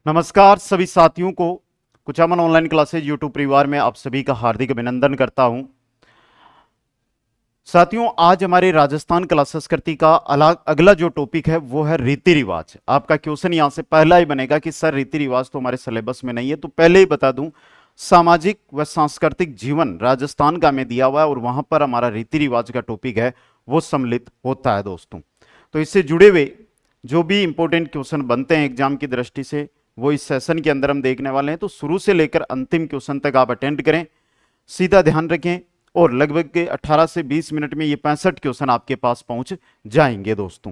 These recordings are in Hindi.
नमस्कार सभी साथियों को कुचामन ऑनलाइन क्लासेज यूट्यूब परिवार में आप सभी का हार्दिक अभिनंदन करता हूं। साथियों, आज हमारे राजस्थान कला संस्कृति का अगला जो टॉपिक है वो है रीति रिवाज। आपका क्वेश्चन यहां से पहला ही बनेगा कि सर रीति रिवाज तो हमारे सिलेबस में नहीं है। तो पहले ही बता दूं, सामाजिक व सांस्कृतिक जीवन राजस्थान का हमें दिया हुआ है और वहां पर हमारा रीति रिवाज का टॉपिक है वो सम्मिलित होता है दोस्तों। तो इससे जुड़े हुए जो भी इंपॉर्टेंट क्वेश्चन बनते हैं एग्जाम की दृष्टि से वो इस सेशन के अंदर हम देखने वाले हैं। तो शुरू से लेकर अंतिम क्वेश्चन तक आप अटेंड करें, सीधा ध्यान रखें और लगभग के 18 से 20 मिनट में ये 65 क्वेश्चन आपके पास पहुंच जाएंगे दोस्तों।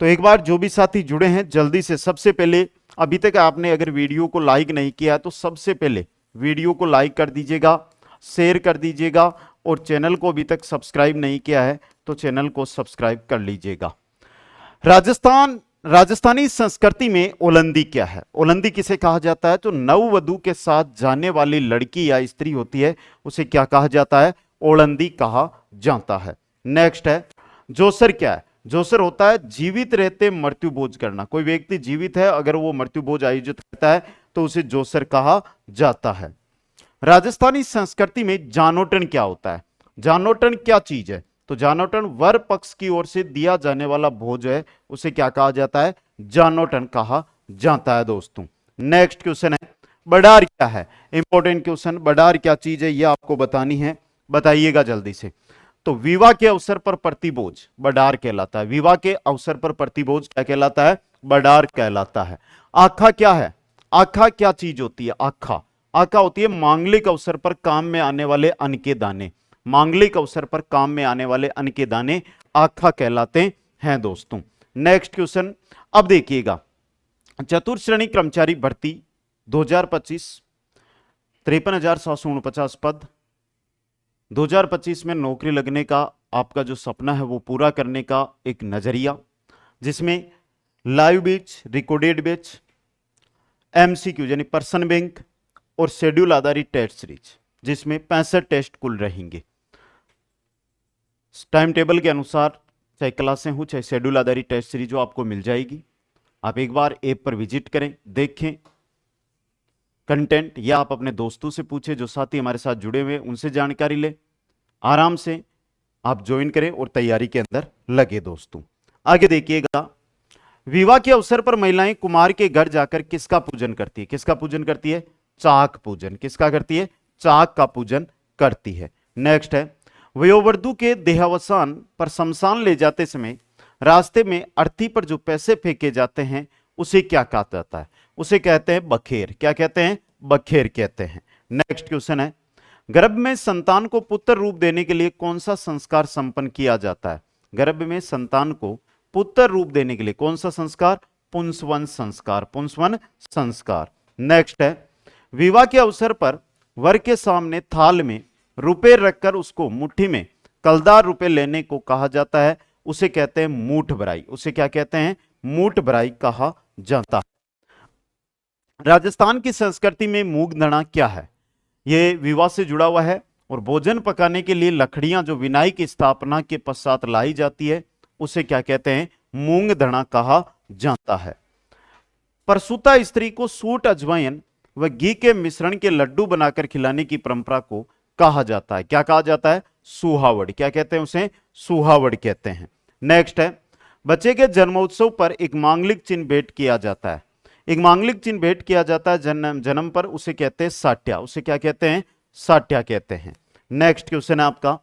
तो एक बार जो भी साथी जुड़े हैं जल्दी से, सबसे पहले अभी तक आपने अगर वीडियो को लाइक नहीं किया है तो सबसे पहले वीडियो को लाइक कर दीजिएगा, शेयर कर दीजिएगा और चैनल को अभी तक सब्सक्राइब नहीं किया है तो चैनल को सब्सक्राइब कर लीजिएगा। राजस्थानी संस्कृति में ओलंदी क्या है? ओलंदी किसे कहा जाता है? तो नववधु के साथ जाने वाली लड़की या स्त्री होती है उसे क्या कहा जाता है? ओलंदी कहा जाता है। नेक्स्ट है जोसर क्या है? जोसर होता है जीवित रहते मृत्यु भोज करना। कोई व्यक्ति जीवित है, अगर वो मृत्यु भोज आयोजित करता है तो उसे जोसर कहा जाता है। राजस्थानी संस्कृति में जानोटन क्या होता है? जानोटन क्या चीज है? तो जानोटन वर पक्ष की ओर से दिया जाने वाला भोज है, उसे क्या कहा जाता है? जानोटन कहा जाता है दोस्तों। नेक्स्ट क्वेश्चन है बडार क्या है? इंपॉर्टेंट क्वेश्चन, बडार क्या चीज है ये आपको बतानी है, बताइएगा जल्दी से। तो विवाह के अवसर पर प्रतिभोज बडार कहलाता है। विवाह के अवसर पर प्रतिभोज क्या कहलाता है? बडार कहलाता है। आखा क्या है? आखा क्या चीज होती है? आखा आखा होती है मांगलिक अवसर पर काम में आने वाले अन्न के दाने। मांगलिक अवसर पर काम में आने वाले अन्न के दाने आखा कहलाते हैं दोस्तों। नेक्स्ट क्वेश्चन अब देखिएगा, चतुर्थ श्रेणी कर्मचारी भर्ती 2025 53,749 पद। 2025 में नौकरी लगने का आपका जो सपना है वो पूरा करने का एक नजरिया, जिसमें live batch, recorded batch, MCQ यानी पर्सन बैंक और शेड्यूल आधारित टेस्ट सीरीज, जिसमें 65 टेस्ट कुल रहेंगे। टाइम टेबल के अनुसार चाहे क्लासें हो चाहे शेड्यूल आधारित टेस्ट सीरीज जो आपको मिल जाएगी। आप एक बार ऐप पर विजिट करें, देखें कंटेंट, या आप अपने दोस्तों से पूछें जो साथी हमारे साथ जुड़े हुए उनसे जानकारी लें। आराम से आप ज्वाइन करें और तैयारी के अंदर लगे दोस्तों। आगे देखिएगा, विवाह के अवसर पर महिलाएं कुमार के घर जाकर किसका पूजन करती है? किसका पूजन करती है? चाक पूजन। किसका करती है? चाक का पूजन करती है। नेक्स्ट है वयोवृद्धु के देहावसान पर शमशान ले जाते समय रास्ते में अर्थी पर जो पैसे फेंके जाते हैं उसे क्या कहा जाता है? उसे कहते हैं बखेर। क्या कहते हैं? बखेर कहते हैं। नेक्स्ट क्वेश्चन है गर्भ में संतान को पुत्र रूप देने के लिए कौन सा संस्कार संपन्न किया जाता है? गर्भ में संतान को पुत्र रूप देने के लिए कौन सा संस्कार? पुंसवन संस्कार। पुंसवन संस्कार। नेक्स्ट है विवाह के अवसर पर वर के सामने थाल में रुपए रखकर उसको मुट्ठी में कलदार रुपए लेने को कहा जाता है, उसे कहते हैं मूठ भराई। उसे क्या कहते हैं? मूठ भराई कहा जाता है। राजस्थान की संस्कृति में मूंगधना क्या है? यह विवाह से जुड़ा हुआ है और भोजन पकाने के लिए लकड़ियां जो विनाई की स्थापना के पश्चात लाई जाती है उसे क्या कहते हैं? मूंगधना कहा जाता है। प्रसूता स्त्री को सूट, अजवाइन व घी के मिश्रण के लड्डू बनाकर खिलाने की परंपरा को कहा जाता है। क्या कहा जाता है? सुहावड़। क्या कहते हैं उसे? सुहावड़ कहते हैं। नेक्स्ट है बच्चे के जन्मोत्सव पर एक मांगलिक चिन्ह भेंट किया जाता है। एक मांगलिक चिन्ह भेंट किया जाता है जन्म पर, उसे कहते हैं साट्या। उसे क्या कहते हैं? साट्या कहते हैं। नेक्स्ट क्वेश्चन है आपका,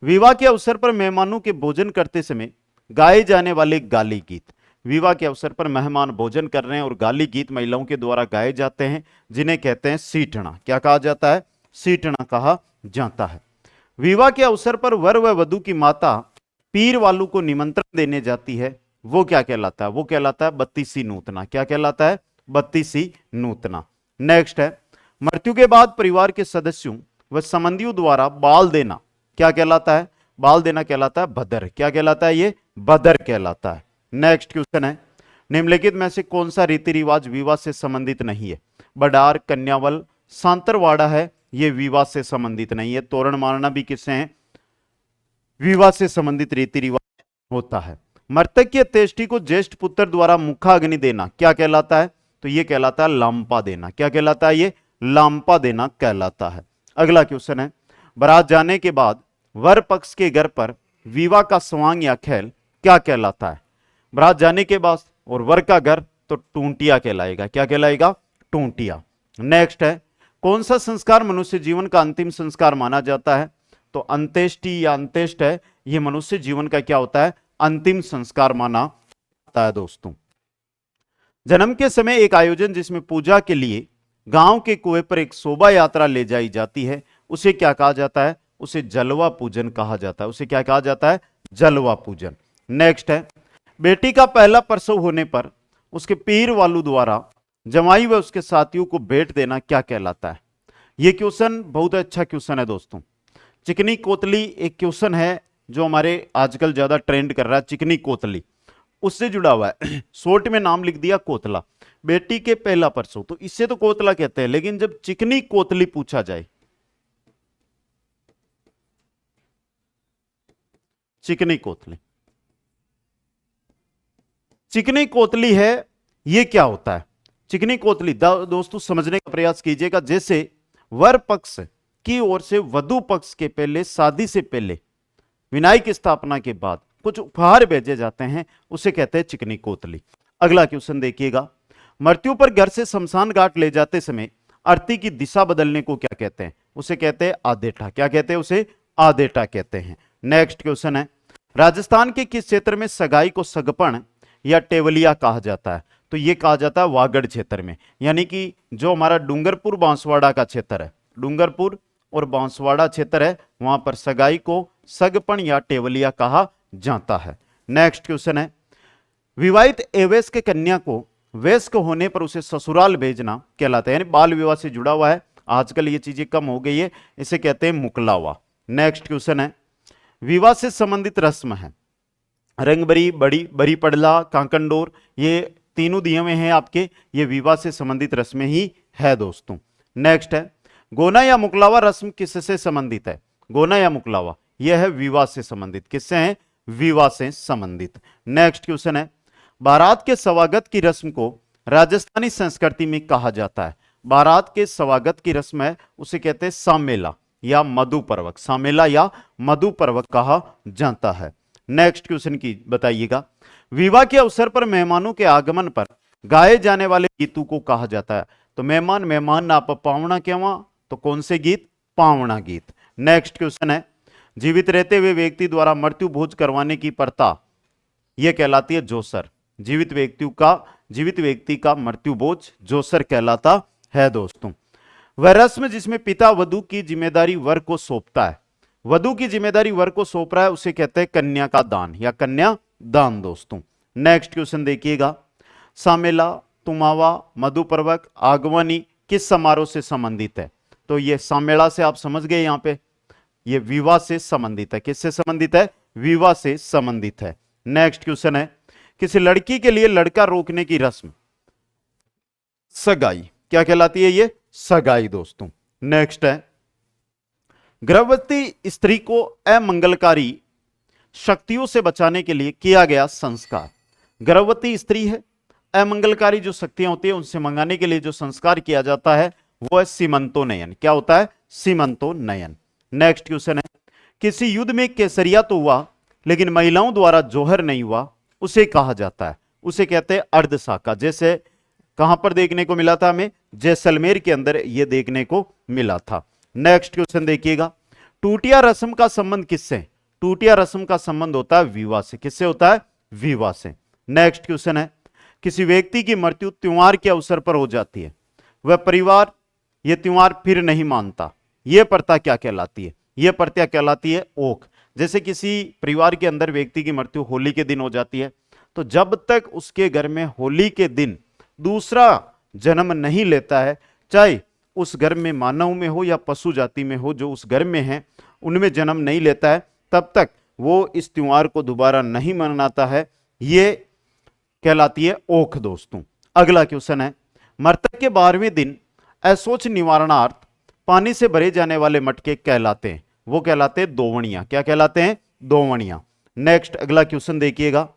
विवाह के अवसर पर मेहमानों के भोजन करते समय गाए जाने वाले गाली गीत। विवाह के अवसर पर मेहमान भोजन कर रहे हैं और गाली गीत महिलाओं के द्वारा गाए जाते हैं जिन्हें कहते हैं सीटना। क्या कहा जाता है? सीटना कहा जाता है। विवाह के अवसर पर वर व वधू की माता पीर वालों को निमंत्रण देने जाती है, वो क्या कहलाता है? वो कहलाता है बत्तीसी नूतना। क्या कहलाता है? बत्तीसी नूतना। नेक्स्ट है मृत्यु के बाद परिवार के सदस्यों व संबंधियों द्वारा बाल देना क्या कहलाता है? बाल देना कहलाता है बदर। क्या कहलाता है? ये बदर कहलाता है। नेक्स्ट क्वेश्चन है निम्नलिखित में से कौन सा रीति रिवाज विवाह से संबंधित नहीं है? बडार, कन्यावल, सांतरवाड़ा है, ये विवाह से संबंधित नहीं है। तोरण मारना भी किससे है? विवाह से संबंधित रीति रिवाज होता है। मृतक की अंत्येष्टि को ज्येष्ठ पुत्र द्वारा मुखाग्नि देना क्या कहलाता है? तो ये कहलाता है लांपा देना। क्या कहलाता है? ये लांपा देना कहलाता है। अगला क्वेश्चन है, बारात जाने के बाद वर पक्ष के घर पर विवाह का स्वांग या खेल क्या कहलाता है? बारात जाने के बाद और वर का घर तो टूंटिया कहलाएगा। क्या कहलाएगा? टूंटिया। नेक्स्ट है, कौन सा संस्कार मनुष्य जीवन का अंतिम संस्कार माना जाता है? तो अंत्येष्टि या अंत्येष्ट है, यह मनुष्य जीवन का क्या होता है? अंतिम संस्कार माना जाता है दोस्तों। जन्म के समय एक आयोजन जिसमें पूजा के लिए गांव के कुएं पर एक शोभा यात्रा ले जाई जाती है, उसे क्या कहा जाता है? उसे जलवा पूजन कहा जाता है। उसे क्या कहा जाता है? जलवा पूजन। नेक्स्ट है, बेटी का पहला प्रसव होने पर उसके पीर वालू द्वारा जमाई व उसके साथियों को भेंट देना क्या कहलाता है? यह क्वेश्चन बहुत अच्छा क्वेश्चन है दोस्तों। चिकनी कोतली एक क्वेश्चन है जो हमारे आजकल ज्यादा ट्रेंड कर रहा है, चिकनी कोतली, उससे जुड़ा हुआ है। शॉर्ट में नाम लिख दिया कोतला। बेटी के पहला प्रसव, तो इससे तो कोतला कहते हैं, लेकिन जब चिकनी कोतली पूछा जाए, चिकनी कोतली, चिकनी कोतली है, यह क्या होता है? चिकनी कोतली दोस्तों समझने का प्रयास कीजिएगा। जैसे वर पक्ष की ओर से वधु पक्ष के पहले, शादी से पहले, विनायक की स्थापना के बाद कुछ उपहार भेजे जाते हैं, उसे कहते हैं चिकनी कोतली। अगला क्वेश्चन देखिएगा, मृत्यु पर घर से शमशान घाट ले जाते समय आरती की दिशा बदलने को क्या कहते हैं? उसे कहते हैं आदेठा। क्या कहते हैं? उसे आदेठा कहते हैं। नेक्स्ट क्वेश्चन है, राजस्थान के किस क्षेत्र में सगाई को सगपण या टेवलिया कहा जाता है? तो यह कहा जाता है वागड़ क्षेत्र में, यानी कि जो हमारा डूंगरपुर बांसवाड़ा का क्षेत्र है, डूंगरपुर और बांसवाड़ा क्षेत्र है, वहां पर सगाई को सगपण या टेवलिया कहा जाता है। नेक्स्ट क्वेश्चन है, विवाहित अवयस्क कन्या को वयस्क होने पर उसे ससुराल भेजना कहलाता है, यानी बाल विवाह से जुड़ा हुआ है। आजकल ये चीजें कम हो गई है, इसे कहते हैं मुकलावा। नेक्स्ट क्वेश्चन है, विवाह से संबंधित रस्म है, रंगबरी, बड़ी बरी पड़ला, कांकनडोर, ये तीनों दिए हुए हैं आपके, ये विवाह से संबंधित रस्में ही है दोस्तों। नेक्स्ट है, गोना या मुकलावा रस्म किससे संबंधित है? गोना या मुकलावा यह है विवाह से संबंधित। किससे है? विवाह से संबंधित। नेक्स्ट क्वेश्चन है, बारात के स्वागत की रस्म को राजस्थानी संस्कृति में कहा जाता है। बारात के स्वागत की रस्म है, उसे कहते हैं सामेला या मधुपर्वक। सामेला या मधुपर्वक कहा जाता है। नेक्स्ट क्वेश्चन की बताइएगा, विवाह के अवसर पर मेहमानों के आगमन पर गाए जाने वाले गीतों को कहा जाता है। तो मेहमान मेहमान ना पावना केवा, तो कौन से गीत? पावना गीत। नेक्स्ट क्वेश्चन है, जीवित रहते हुए व्यक्ति द्वारा मृत्यु भोज करवाने की प्रथा यह कहलाती है जोसर। जीवित व्यक्ति का मृत्यु भोज जोसर कहलाता है दोस्तों। वह रस्म जिसमें पिता वधु की जिम्मेदारी वर को सौंपता है, वधु की जिम्मेदारी वर को सौंप रहा है, उसे कहते हैं कन्या का दान या कन्या दान दोस्तों। नेक्स्ट क्वेश्चन देखिएगा, सामेला, तुमावा, मधुपर्वक, आगमनी किस समारोह से संबंधित है? तो ये सामेला से आप समझ गए, यहां पे ये विवाह से संबंधित है। किससे संबंधित है? विवाह से संबंधित है। नेक्स्ट क्वेश्चन है, किसी लड़की के लिए लड़का रोकने की रस्म सगाई क्या कहलाती है? ये सगाई दोस्तों। नेक्स्ट है, गर्भवती स्त्री को अमंगलकारी शक्तियों से बचाने के लिए किया गया संस्कार। गर्भवती स्त्री है, अमंगलकारी जो शक्तियां होती है उनसे मंगाने के लिए जो संस्कार किया जाता है वो है सीमंतोनयन। क्या होता है? सीमंतोनयन। नेक्स्ट क्वेश्चन है, किसी युद्ध में केसरिया तो हुआ लेकिन महिलाओं द्वारा जौहर नहीं हुआ, उसे कहा जाता है, उसे कहते हैं अर्धशाखा। जैसे कहां पर देखने को मिला था हमें? जैसलमेर के अंदर यह देखने को मिला था। नेक्स्ट क्वेश्चन देखिएगा, टूटिया रस्म का संबंध किससे? टूटिया रस्म का संबंध होता है विवाह से। किससे होता है? विवाह से। नेक्स्ट क्वेश्चन है, किसी व्यक्ति की मृत्यु त्योहार के अवसर पर हो जाती है, वह परिवार यह त्योहार फिर नहीं मानता, यह प्रथा क्या कहलाती है? यह प्रथा कहलाती है ओक। जैसे किसी परिवार के अंदर व्यक्ति की मृत्यु होली के दिन हो जाती है, तो जब तक उसके घर में होली के दिन दूसरा जन्म नहीं लेता है, चाहे उस घर में मानव में हो या पशु जाति में हो, जो उस घर में है उनमें जन्म नहीं लेता है, तब तक वो इस त्योहार को दोबारा नहीं मनाता है। ये कहलाती है ओख दोस्तों। अगला क्वेश्चन है, मृतक के 12वें दिन असोच निवारणार्थ पानी से भरे जाने वाले मटके कहलाते हैं, वो कहलाते हैं दोवणिया। क्या कहलाते हैं? दोवणिया। नेक्स्ट अगला क्वेश्चन देखिएगा,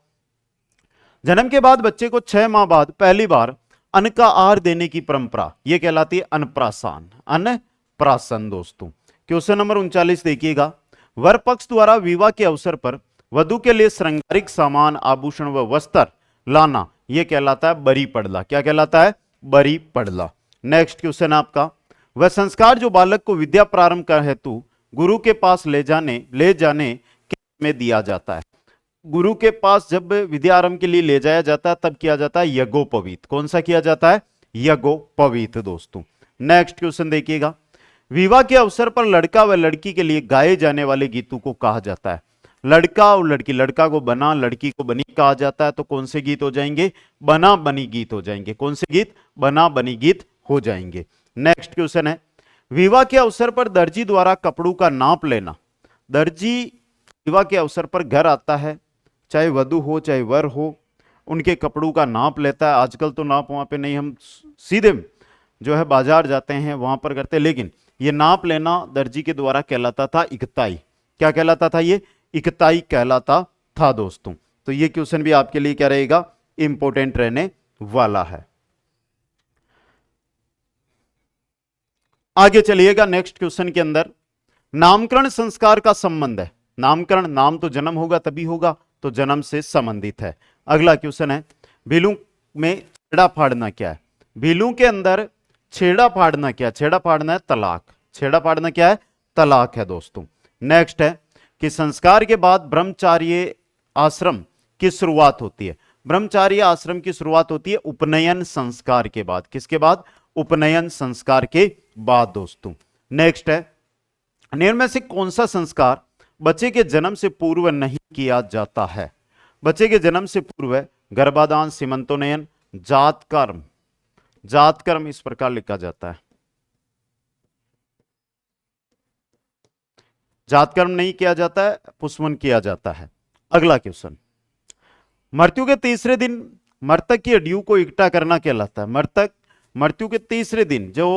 जन्म के बाद बच्चे को 6 माह बाद पहली बार अन्न का आहार देने की परंपरा, यह कहलाती है अन्नप्राशन। अन्नप्राशन दोस्तों। क्वेश्चन नंबर 39 देखिएगा, वर पक्ष द्वारा विवाह के अवसर पर वधु के लिए श्रृंगारिक सामान, आभूषण व वस्त्र लाना, यह कहलाता है बरी पड़ला। क्या कहलाता है? बरी पड़ला। नेक्स्ट क्वेश्चन आपका, वह संस्कार जो बालक को विद्या प्रारंभ का हेतु गुरु के पास ले जाने में दिया जाता है। गुरु के पास जब विद्या आरंभ के लिए ले जाया जाता है तब किया जाता है यज्ञोपवीत। कौन सा किया जाता है? यज्ञोपवीत दोस्तों। नेक्स्ट क्वेश्चन देखिएगा, विवाह के अवसर पर लड़का व लड़की के लिए गाए जाने वाले गीतों को कहा जाता है। लड़का और लड़की, लड़का को बना, लड़की को बनी कहा जाता है, तो कौन से गीत हो जाएंगे? बना बनी गीत हो जाएंगे। कौन से गीत? बना बनी गीत हो जाएंगे। नेक्स्ट क्वेश्चन है, विवाह के अवसर पर दर्जी द्वारा कपड़ों का नाप लेना। दर्जी विवाह के अवसर पर घर आता है, चाहे वधु हो चाहे वर हो, उनके कपड़ों का नाप लेता है। आजकल तो नाप वहां पे नहीं, हम सीधे जो है बाजार जाते हैं वहां पर करते हैं, लेकिन ये नाप लेना दर्जी के द्वारा कहलाता था इकताई। क्या कहलाता था? ये इकताई कहलाता था दोस्तों। तो ये क्वेश्चन भी आपके लिए क्या रहेगा? इंपॉर्टेंट रहने वाला है। आगे चलिएगा, नेक्स्ट क्वेश्चन के अंदर नामकरण संस्कार का संबंध है। नामकरण, नाम तो जन्म होगा तभी होगा, तो जन्म से संबंधित है। अगला क्वेश्चन है, भीलू में छेड़ा फाड़ना क्या है? भीलू के अंदर छेड़ा फाड़ना क्या? छेड़ा फाड़ना है तलाक। छेड़ा फाड़ना क्या है? तलाक है दोस्तों। नेक्स्ट है कि संस्कार के बाद ब्रह्मचार्य आश्रम की शुरुआत होती है। ब्रह्मचार्य आश्रम की शुरुआत होती है उपनयन संस्कार के बाद। किसके बाद? उपनयन संस्कार के बाद दोस्तों। नेक्स्ट है, निम्न में से कौन सा संस्कार बच्चे के जन्म से पूर्व नहीं किया जाता है? बच्चे के जन्म से पूर्व गर्भाधान, सीमंतोन्नयन, जात कर्म। जात कर्म इस प्रकार लिखा जाता है, जात कर्म नहीं किया जाता है, पुष्पन किया जाता है। अगला क्वेश्चन, मृत्यु के तीसरे दिन मृतक की हड्डियों को इकट्ठा करना कहलाता है। मृत्यु के तीसरे दिन जो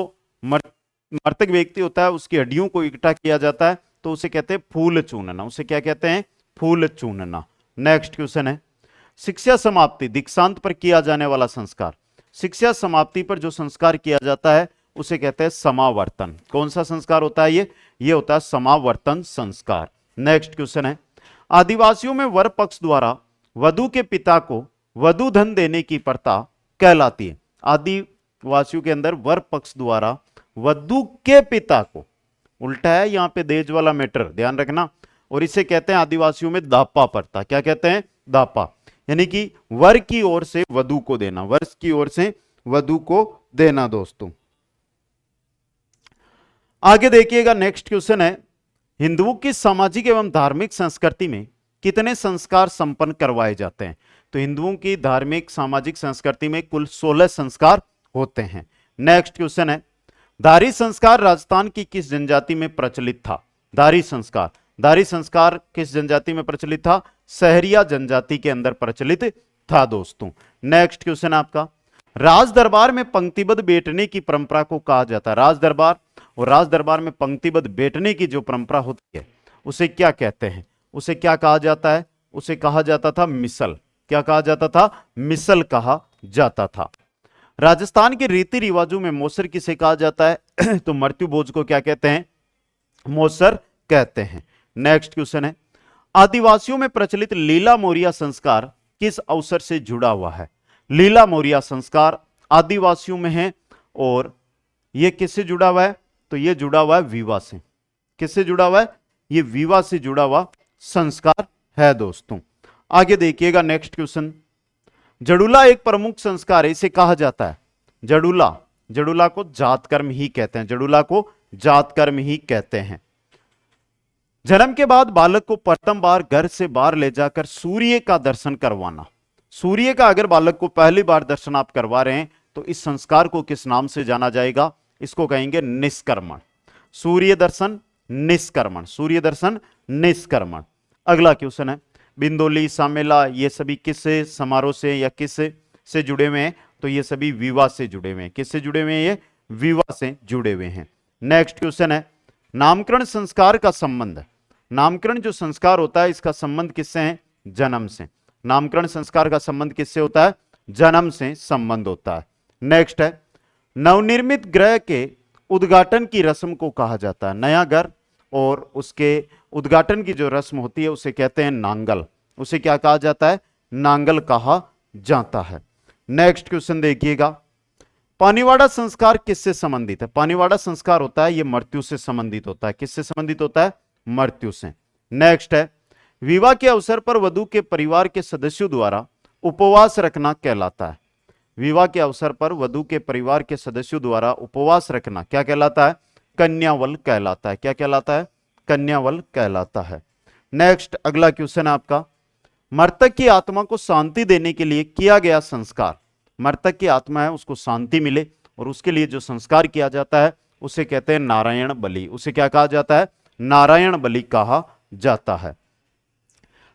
मृतक व्यक्ति होता है उसकी हड्डियों को इकट्ठा किया जाता है, तो उसे कहते हैं फूल चूनना। उसे क्या कहते हैं? फूल चूनना। नेक्स्ट क्वेश्चन है, शिक्षा समाप्ति दीक्षांत पर किया जाने वाला संस्कार। शिक्षा समाप्ति पर जो संस्कार किया जाता है उसे कहते हैं समावर्तन। कौन सा संस्कार होता है? ये होता है समावर्तन संस्कार। नेक्स्ट क्वेश्चन है, आदिवासियों में वर पक्ष द्वारा वधु के पिता को वधु धन देने की प्रथा कहलाती है। आदिवासियों के अंदर वर पक्ष द्वारा वधु के पिता को, उल्टा है यहां पे देज वाला मैटर, ध्यान रखना, और इसे कहते हैं आदिवासियों में दापा प्रथा। क्या कहते हैं? दापा, यानी कि वर की ओर से वधु को देना, वर की ओर से वधु को देना दोस्तों। आगे देखिएगा, नेक्स्ट क्वेश्चन है, हिंदुओं की सामाजिक एवं धार्मिक संस्कृति में कितने संस्कार संपन्न करवाए जाते हैं? तो हिंदुओं की धार्मिक सामाजिक संस्कृति में कुल 16 संस्कार होते हैं। नेक्स्ट क्वेश्चन है, दारी संस्कार राजस्थान की किस जनजाति में प्रचलित था? दारी संस्कार किस जनजाति में प्रचलित था? सहरिया जनजाति के अंदर प्रचलित था दोस्तों। नेक्स्ट क्वेश्चन आपका, राज दरबार में पंक्तिबद्ध बैठने की परंपरा को कहा जाता है। राज दरबार में पंक्तिबद्ध बैठने की जो परंपरा होती है उसे क्या कहते हैं? उसे क्या कहा जाता है? उसे कहा जाता था मिसल। क्या कहा जाता था? मिसल कहा जाता था। राजस्थान के रीति रिवाजों में मौसर किसे कहा जाता है? तो मृत्यु भोज को क्या कहते हैं? मौसर कहते हैं। नेक्स्ट क्वेश्चन है, आदिवासियों में प्रचलित लीला मोरिया संस्कार किस अवसर से जुड़ा हुआ है? लीला मोरिया संस्कार आदिवासियों में है और यह किससे जुड़ा हुआ है? तो यह जुड़ा हुआ है विवाह से। किससे जुड़ा हुआ है? यह विवाह से जुड़ा हुआ संस्कार है दोस्तों। आगे देखिएगा, नेक्स्ट क्वेश्चन, जड़ूला एक प्रमुख संस्कार है, इसे कहा जाता है जड़ूला को जात कर्म ही कहते हैं। जड़ूला को जात कर्म ही कहते हैं। जन्म के बाद बालक को प्रथम बार घर से बाहर ले जाकर सूर्य का दर्शन करवाना। सूर्य का अगर बालक को पहली बार दर्शन आप करवा रहे हैं तो इस संस्कार को किस नाम से जाना जाएगा? इसको कहेंगे निष्कर्मण। सूर्य दर्शन निष्कर्मण, सूर्य दर्शन निष्कर्मण। अगला क्वेश्चन है, बिंदोली सामेला ये सभी किस समारोह से या किस से जुड़े हुए हैं? तो ये सभी विवाह से जुड़े हुए हैं। किससे जुड़े हुए हैं? ये विवाह से जुड़े हुए हैं। नेक्स्ट क्वेश्चन है, नामकरण संस्कार का संबंध। नामकरण जो संस्कार होता है इसका संबंध किससे है? जन्म से। नामकरण संस्कार का संबंध किससे होता है? जन्म से संबंध होता है। नेक्स्ट है, नवनिर्मित गृह के उद्घाटन की रस्म को कहा जाता है, नया घर और उसके उद्घाटन की जो रस्म होती है उसे कहते हैं नांगल। उसे क्या कहा जाता है? नांगल कहा जाता है। नेक्स्ट क्वेश्चन देखिएगा, पानीवाड़ा संस्कार किससे संबंधित है? पानीवाड़ा संस्कार होता है, यह मृत्यु से संबंधित होता है। किससे संबंधित होता है? मृत्यु से। नेक्स्ट है, विवाह के अवसर पर वधु के परिवार के सदस्यों द्वारा उपवास रखना कहलाता है। विवाह के अवसर पर वधु के परिवार के सदस्यों द्वारा उपवास रखना क्या कहलाता है? कन्यावल कहलाता है। क्या कहलाता है? कन्यावल कहलाता है। नेक्स्ट अगला क्वेश्चन है आपका, मृतक की आत्मा को शांति देने के लिए किया गया संस्कार, मृतक की आत्मा है उसको शांति मिले और उसके लिए जो संस्कार किया जाता है उसे कहते हैं नारायण बलि। उसे क्या कहा जाता है? नारायण बलि कहा जाता है।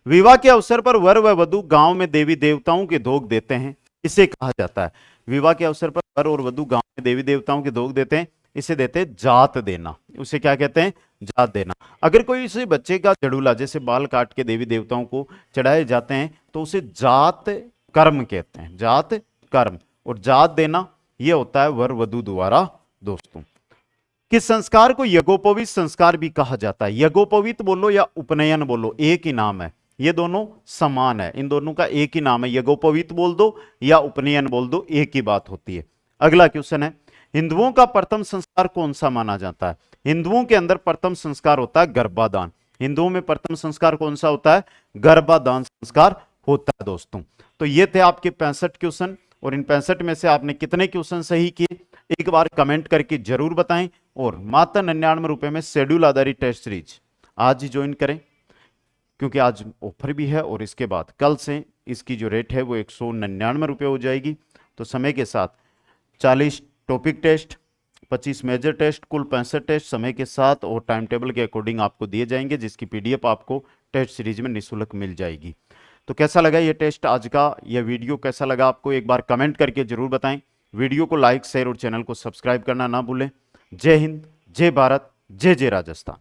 विवाह के अवसर पर वर व वधु गांव में देवी देवताओं के भोग देते हैं, इसे कहा जाता है। विवाह के अवसर पर वर और वधु गांव में देवी देवताओं के भोग देते हैं, इसे देते हैं जात देना। उसे क्या कहते हैं? जात देना। अगर कोई इसे बच्चे का जड़ूला जैसे बाल काट के देवी देवताओं को चढ़ाए जाते हैं तो उसे जात कर्म कहते हैं, जात कर्म। और जात देना यह होता है वर वधु द्वारा। दोस्तों, किस संस्कार को यज्ञोपवीत संस्कार भी कहा जाता है? यज्ञोपवीत बोलो या उपनयन बोलो, एक ही नाम है, ये दोनों समान है, इन दोनों का एक ही नाम है। यज्ञोपवीत बोल दो या उपनयन बोल दो, एक ही बात होती है। अगला क्वेश्चन है, हिंदुओं का प्रथम संस्कार कौन सा माना जाता है? हिंदुओं के अंदर प्रथम संस्कार होता है गर्भाधान। हिंदुओं में प्रथम संस्कार कौन सा होता है? गर्भाधान संस्कार होता है। दोस्तों, तो ये थे आपके 65 क्वेश्चन और इन 65 में से आपने कितने क्वेश्चन सही किए एक बार कमेंट करके जरूर बताएं। और मात्र 99 रुपए में शेड्यूल आधारित टेस्ट सीरीज आज ही ज्वाइन करें, क्योंकि आज ऑफर भी है और इसके बाद कल से इसकी जो रेट है वो 199 रुपये हो जाएगी। तो समय के साथ 40 टॉपिक टेस्ट, 25 मेजर टेस्ट, कुल 65 टेस्ट समय के साथ और टाइम टेबल के अकॉर्डिंग आपको दिए जाएंगे, जिसकी पीडीएफ आपको टेस्ट सीरीज में निःशुल्क मिल जाएगी। तो कैसा लगा ये टेस्ट आज का, यह वीडियो कैसा लगा आपको एक बार कमेंट करके जरूर बताएं। वीडियो को लाइक शेयर और चैनल को सब्सक्राइब करना ना भूलें। जय हिंद, जय भारत, जय जय राजस्थान।